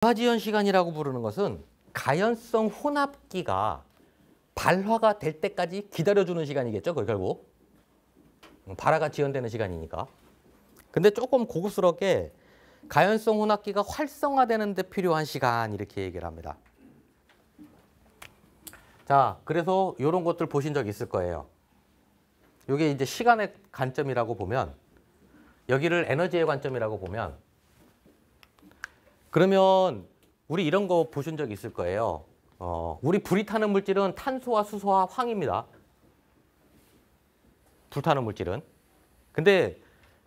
발화지연 시간이라고 부르는 것은 가연성 혼합기가 발화가 될 때까지 기다려주는 시간이겠죠. 그걸 결국 발화가 지연되는 시간이니까. 근데 조금 고급스럽게 가연성 혼합기가 활성화되는 데 필요한 시간 이렇게 얘기를 합니다. 자, 그래서 이런 것들 보신 적 있을 거예요. 이게 이제 시간의 관점이라고 보면, 여기를 에너지의 관점이라고 보면, 그러면 우리 이런 거 보신 적 있을 거예요. 우리 불이 타는 물질은 탄소와 수소와 황입니다. 불타는 물질은. 근데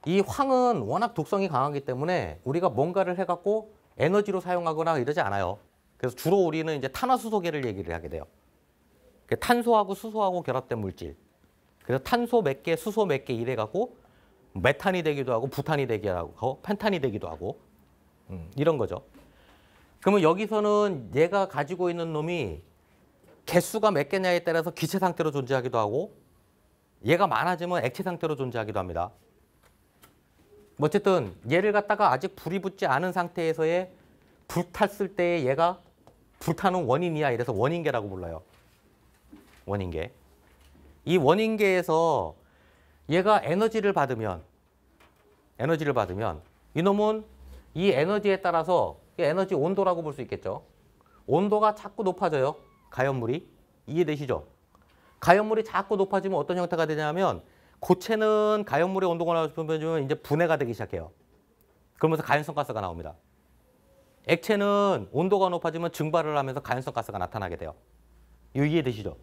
이 황은 워낙 독성이 강하기 때문에 우리가 뭔가를 해갖고 에너지로 사용하거나 이러지 않아요. 그래서 주로 우리는 이제 탄화수소계를 얘기를 하게 돼요. 탄소하고 수소하고 결합된 물질. 그래서 탄소 몇 개, 수소 몇 개 이래갖고 메탄이 되기도 하고 부탄이 되기도 하고 펜탄이 되기도 하고 이런 거죠. 그러면 여기서는 얘가 가지고 있는 놈이 개수가 몇 개냐에 따라서 기체 상태로 존재하기도 하고 얘가 많아지면 액체 상태로 존재하기도 합니다. 어쨌든 얘를 갖다가 아직 불이 붙지 않은 상태에서의 불탔을 때 얘가 불타는 원인이야. 이래서 원인계라고 불러요. 원인계. 이 원인계에서 얘가 에너지를 받으면 이놈은 이 에너지에 따라서 에너지 온도라고 볼 수 있겠죠. 온도가 자꾸 높아져요. 가연물이. 이해되시죠? 가연물이 자꾸 높아지면 어떤 형태가 되냐면 고체는 가연물의 온도가 높아지면 이제 분해가 되기 시작해요. 그러면서 가연성 가스가 나옵니다. 액체는 온도가 높아지면 증발을 하면서 가연성 가스가 나타나게 돼요. 이해되시죠?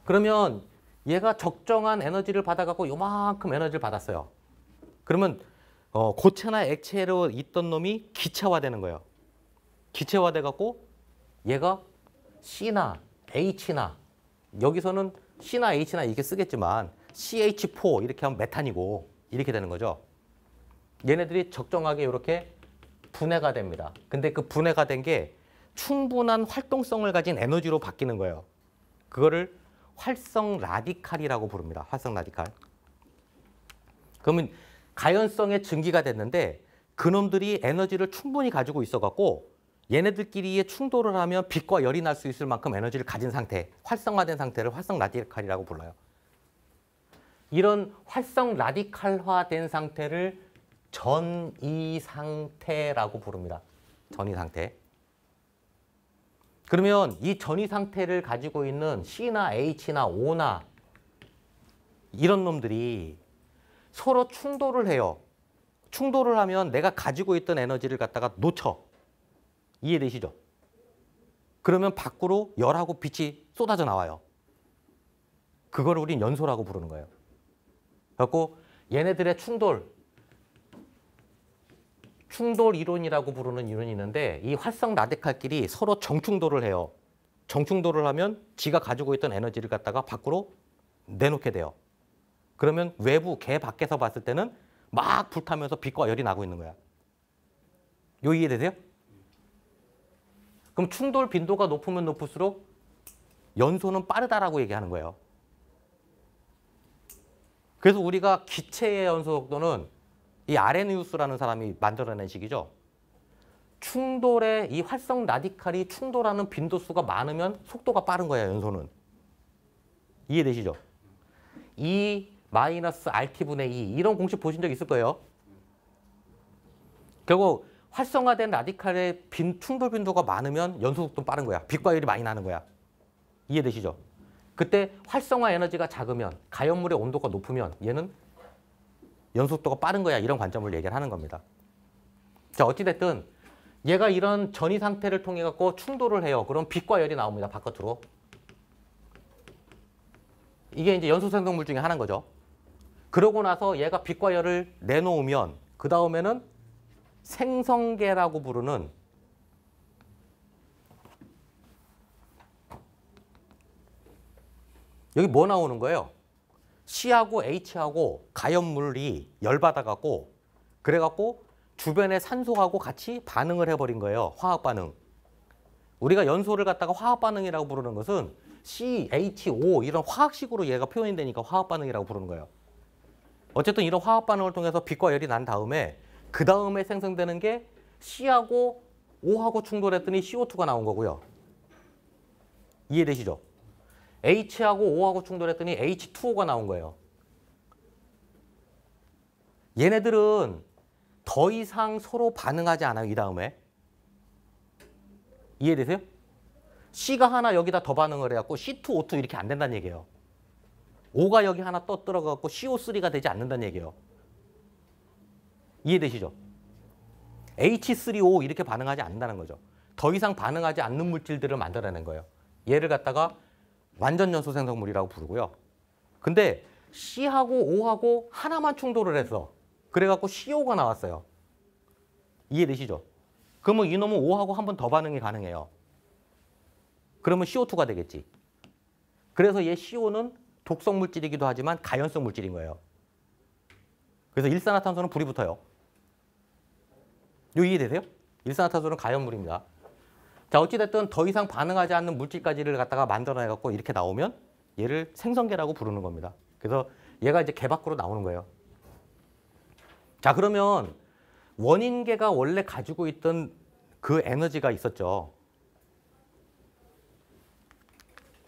그러면 얘가 적정한 에너지를 받아갖고 요만큼 에너지를 받았어요. 그러면 고체나 액체로 있던 놈이 기체화되는 거예요. 기체화돼갖고 얘가 C나 H나 여기서는 C나 H나 이렇게 쓰겠지만 CH4 이렇게 하면 메탄이고 이렇게 되는 거죠. 얘네들이 적정하게 이렇게 분해가 됩니다. 근데 그 분해가 된 게 충분한 활동성을 가진 에너지로 바뀌는 거예요. 그거를 활성 라디칼이라고 부릅니다. 활성 라디칼. 그러면 가연성의 증기가 됐는데 그놈들이 에너지를 충분히 가지고 있어갖고 얘네들끼리의 충돌을 하면 빛과 열이 날 수 있을 만큼 에너지를 가진 상태, 활성화된 상태를 활성 라디칼이라고 불러요. 이런 활성 라디칼화된 상태를 전이 상태라고 부릅니다. 전이 상태. 그러면 이 전이 상태를 가지고 있는 C나 H나 O나 이런 놈들이 서로 충돌을 해요. 충돌을 하면 내가 가지고 있던 에너지를 갖다가 놓쳐. 이해되시죠? 그러면 밖으로 열하고 빛이 쏟아져 나와요. 그걸 우린 연소라고 부르는 거예요. 그래서 얘네들의 충돌 이론이라고 부르는 이론이 있는데 이 활성 라디칼끼리 서로 정충돌을 해요. 정충돌을 하면 지가 가지고 있던 에너지를 갖다가 밖으로 내놓게 돼요. 그러면 외부, 개 밖에서 봤을 때는 막 불타면서 빛과 열이 나고 있는 거야. 요 이해되세요? 그럼 충돌 빈도가 높으면 높을수록 연소는 빠르다라고 얘기하는 거예요. 그래서 우리가 기체의 연소 속도는 이 아레니우스라는 사람이 만들어낸 식이죠. 충돌의 이 활성 라디칼이 충돌하는 빈도수가 많으면 속도가 빠른 거예요. 연소는. 이해되시죠? E-RT분의 2 이런 공식 보신 적 있을 거예요. 결국 활성화된 라디칼의 충돌 빈도가 많으면 연소 속도는 빠른 거야. 빛과 열이 많이 나는 거야. 이해되시죠? 그때 활성화 에너지가 작으면 가연물의 온도가 높으면 얘는 연소 속도가 빠른 거야. 이런 관점을 얘기를 하는 겁니다. 자, 어찌됐든 얘가 이런 전이 상태를 통해 갖고 충돌을 해요. 그럼 빛과 열이 나옵니다. 바깥으로. 이게 이제 연소 생성물 중에 하나인 거죠. 그러고 나서 얘가 빛과 열을 내놓으면 그 다음에는 생성계라고 부르는 여기 뭐 나오는 거예요? C하고 H하고 가연물이 열받아갖고 그래갖고 주변의 산소하고 같이 반응을 해버린 거예요. 화학 반응. 우리가 연소를 갖다가 화학 반응이라고 부르는 것은 CH5 이런 화학식으로 얘가 표현이 되니까 화학 반응이라고 부르는 거예요. 어쨌든 이런 화학 반응을 통해서 빛과 열이 난 다음에 그 다음에 생성되는 게 C하고 O하고 충돌했더니 CO2가 나온 거고요. 이해되시죠? H하고 O하고 충돌했더니 H2O가 나온 거예요. 얘네들은 더 이상 서로 반응하지 않아요. 이 다음에. 이해되세요? C가 하나 여기다 더 반응을 해갖고 C2O2 이렇게 안 된다는 얘기예요. O가 여기 하나 또 들어가고 CO3가 되지 않는다는 얘기예요. 이해되시죠? H3O 이렇게 반응하지 않는다는 거죠. 더 이상 반응하지 않는 물질들을 만들어내는 거예요. 얘를 갖다가 완전 연소 생성물이라고 부르고요. 근데 C하고 O하고 하나만 충돌을 해서 그래갖고 CO가 나왔어요. 이해되시죠? 그러면 이놈은 O하고 한 번 더 반응이 가능해요. 그러면 CO2가 되겠지. 그래서 얘 CO는 독성 물질이기도 하지만 가연성 물질인 거예요. 그래서 일산화탄소는 불이 붙어요. 요 이해되세요? 일산화탄소는 가연물입니다. 자, 어찌됐든 더 이상 반응하지 않는 물질까지를 갖다가 만들어내갖고 이렇게 나오면 얘를 생성계라고 부르는 겁니다. 그래서 얘가 이제 계 밖으로 나오는 거예요. 자, 그러면 원인계가 원래 가지고 있던 그 에너지가 있었죠.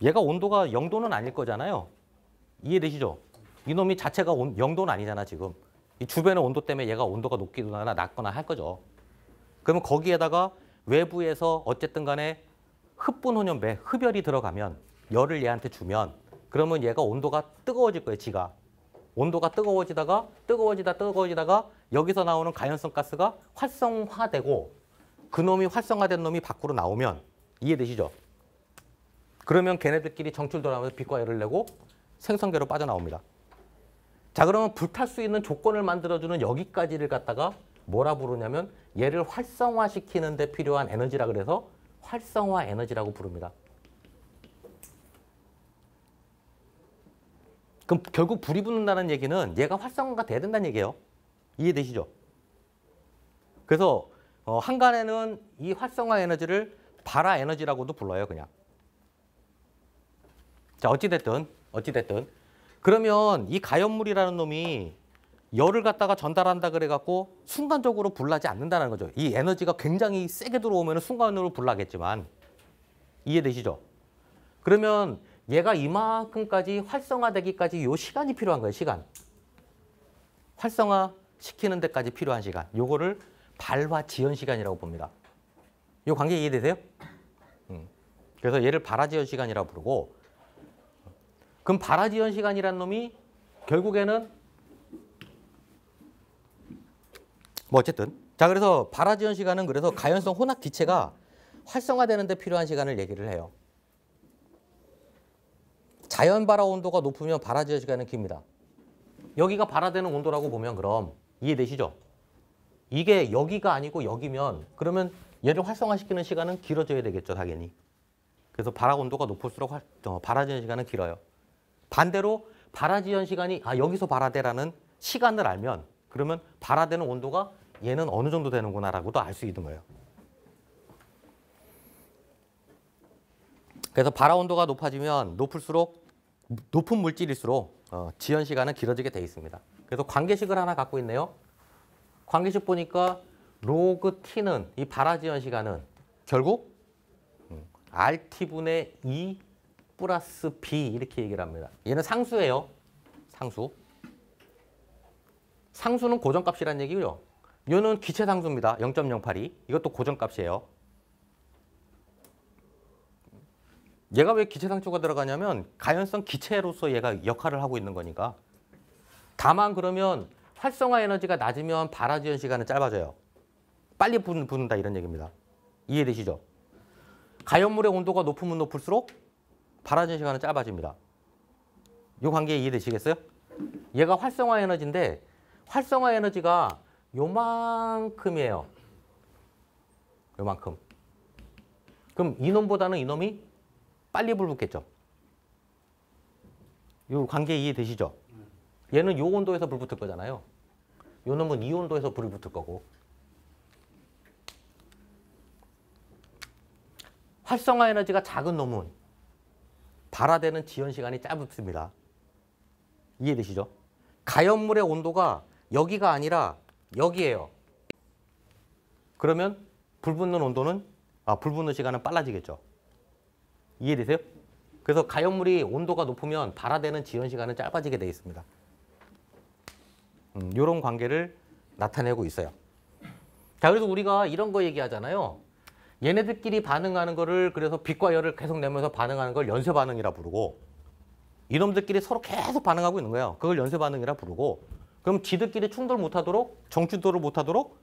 얘가 온도가 0도는 아닐 거잖아요. 이해되시죠? 이놈이 자체가 0도는 아니잖아, 지금. 이 주변의 온도 때문에 얘가 온도가 높거나 낮거나 할 거죠. 그러면 거기에다가 외부에서 어쨌든 간에 흡분혼연배, 흡열이 들어가면 열을 얘한테 주면 그러면 얘가 온도가 뜨거워질 거예요, 지가. 온도가 뜨거워지다가 여기서 나오는 가연성 가스가 활성화되고 그놈이 활성화된 놈이 밖으로 나오면 이해되시죠? 그러면 걔네들끼리 정출 돌아가면서 빛과 열을 내고 생성계로 빠져나옵니다. 자, 그러면 불탈 수 있는 조건을 만들어주는 여기까지를 갖다가 뭐라 부르냐면 얘를 활성화시키는 데 필요한 에너지라 그래서 활성화 에너지라고 부릅니다. 그럼 결국 불이 붙는다는 얘기는 얘가 활성화가 돼야 된다는 얘기예요. 이해되시죠? 그래서 한간에는 이 활성화 에너지를 발화 에너지라고도 불러요, 그냥. 자, 어찌됐든 그러면 이 가연물이라는 놈이 열을 갖다가 전달한다 그래갖고 순간적으로 불나지 않는다는 거죠. 이 에너지가 굉장히 세게 들어오면 순간으로 불나겠지만 이해되시죠? 그러면 얘가 이만큼까지 활성화되기까지 요 시간이 필요한 거예요. 시간. 활성화시키는 데까지 필요한 시간. 요거를 발화지연 시간이라고 봅니다. 요 관계 이해되세요? 그래서 얘를 발화지연 시간이라고 부르고 그럼 발화지연 시간이라는 놈이 결국에는 뭐 어쨌든 자 그래서 발화지연 시간은 그래서 가연성 혼합 기체가 활성화되는 데 필요한 시간을 얘기를 해요. 자연 발화 온도가 높으면 발화지연 시간은 깁니다. 여기가 발화되는 온도라고 보면 그럼 이해되시죠? 이게 여기가 아니고 여기면 그러면 얘를 활성화시키는 시간은 길어져야 되겠죠, 당연히. 그래서 발화 온도가 높을수록 발화지연 시간은 길어요. 반대로 발화지연 시간이 여기서 발화되라는 시간을 알면 그러면 발화되는 온도가 얘는 어느 정도 되는구나라고도 알 수 있는 거예요. 그래서 발화 온도가 높아지면 높을수록 높은 물질일수록 지연 시간은 길어지게 돼 있습니다. 그래서 관계식을 하나 갖고 있네요. 관계식 보니까 로그 T는 이 발화지연 시간은 결국 RT분의 E 플러스 B 이렇게 얘기를 합니다. 얘는 상수예요. 상수. 상수는 고정값이라는 얘기고요. 얘는 기체 상수입니다. 0.082. 이것도 고정값이에요. 얘가 왜 기체 상수가 들어가냐면 가연성 기체로서 얘가 역할을 하고 있는 거니까. 다만 그러면 활성화 에너지가 낮으면 발화지연 시간은 짧아져요. 빨리 붙는다 이런 얘기입니다. 이해되시죠? 가연물의 온도가 높으면 높을수록 발화지연 시간은 짧아집니다. 이 관계 이해되시겠어요? 얘가 활성화 에너지인데 활성화 에너지가 요만큼이에요. 요만큼. 그럼 이놈보다는 이놈이 빨리 불 붙겠죠. 이 관계 이해되시죠? 얘는 요 온도에서 불 붙을 거잖아요. 요 놈은 이 온도에서 불이 붙을 거고. 활성화 에너지가 작은 놈은 발화되는 지연 시간이 짧습니다. 이해되시죠? 가연물의 온도가 여기가 아니라 여기예요. 그러면 불 붙는 시간은 빨라지겠죠. 이해되세요? 그래서 가연물이 온도가 높으면 발화되는 지연 시간은 짧아지게 되어 있습니다. 이런 관계를 나타내고 있어요. 자, 그래서 우리가 이런 거 얘기하잖아요. 얘네들끼리 반응하는 거를 그래서 빛과 열을 계속 내면서 반응하는 걸 연쇄 반응이라 부르고 이놈들끼리 서로 계속 반응하고 있는 거예요. 그걸 연쇄 반응이라 부르고 그럼 지들끼리 충돌 못하도록 정충돌을 못하도록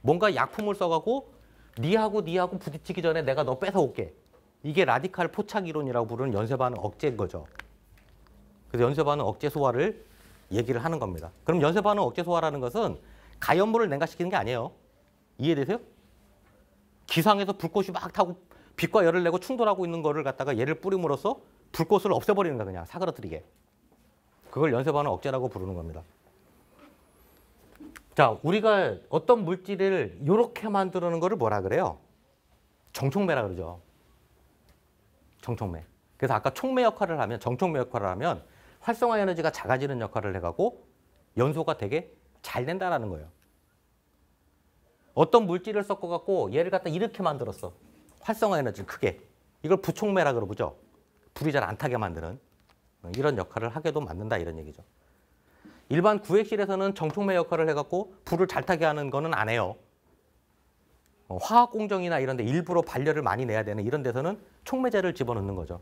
뭔가 약품을 써가고 니하고 부딪히기 전에 내가 너 뺏어올게. 이게 라디칼 포착 이론이라고 부르는 연쇄 반응 억제인 거죠. 그래서 연쇄 반응 억제 소화를 얘기를 하는 겁니다. 그럼 연쇄 반응 억제 소화라는 것은 가연물을 냉각시키는 게 아니에요. 이해되세요? 기상에서 불꽃이 막 타고 빛과 열을 내고 충돌하고 있는 거를 갖다가 얘를 뿌림으로써 불꽃을 없애버리는 거야. 그냥 사그러뜨리게. 그걸 연쇄 반응 억제라고 부르는 겁니다. 자, 우리가 어떤 물질을 이렇게 만드는 거를 뭐라 그래요? 정촉매라 그러죠. 정촉매. 그래서 아까 촉매 역할을 하면, 정촉매 역할을 하면 활성화 에너지가 작아지는 역할을 해가고 연소가 되게 잘 된다라는 거예요. 어떤 물질을 섞어갖고 얘를 갖다 이렇게 만들었어. 활성화 에너지를 크게. 이걸 부촉매라 그러죠. 불이 잘 안 타게 만드는 이런 역할을 하게도 만든다 이런 얘기죠. 일반 구획실에서는 정촉매 역할을 해갖고 불을 잘 타게 하는 거는 안 해요. 화학 공정이나 이런 데 일부러 발열을 많이 내야 되는 이런 데서는 촉매제를 집어넣는 거죠.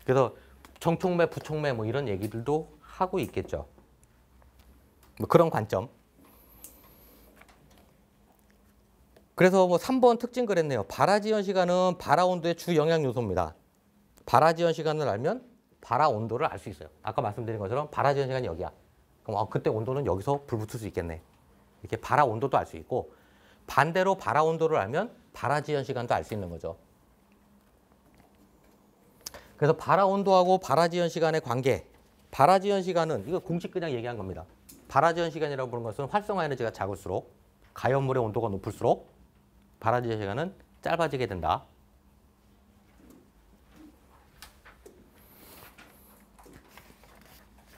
그래서 정촉매, 부촉매 뭐 이런 얘기들도 하고 있겠죠. 뭐 그런 관점. 그래서 뭐 3번 특징 그랬네요. 발화지연 시간은 발화 온도의 주 영향 요소입니다. 발화지연 시간을 알면 발화 온도를 알 수 있어요. 아까 말씀드린 것처럼 발화지연 시간이 여기야. 그럼 그때 온도는 여기서 불 붙을 수 있겠네. 이렇게 발화 온도도 알 수 있고 반대로 발화 온도를 알면 발화지연 시간도 알 수 있는 거죠. 그래서 발화 온도하고 발화지연 시간의 관계. 발화지연 시간은 이거 공식 그냥 얘기한 겁니다. 발화지연 시간이라고 부르는 것은 활성화 에너지가 작을수록 가연물의 온도가 높을수록 발화지연 시간은 짧아지게 된다.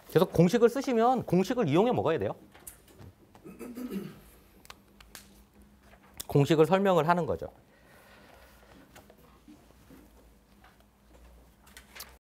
그래서 공식을 쓰시면 공식을 이용해 먹어야 돼요. 공식을 설명을 하는 거죠.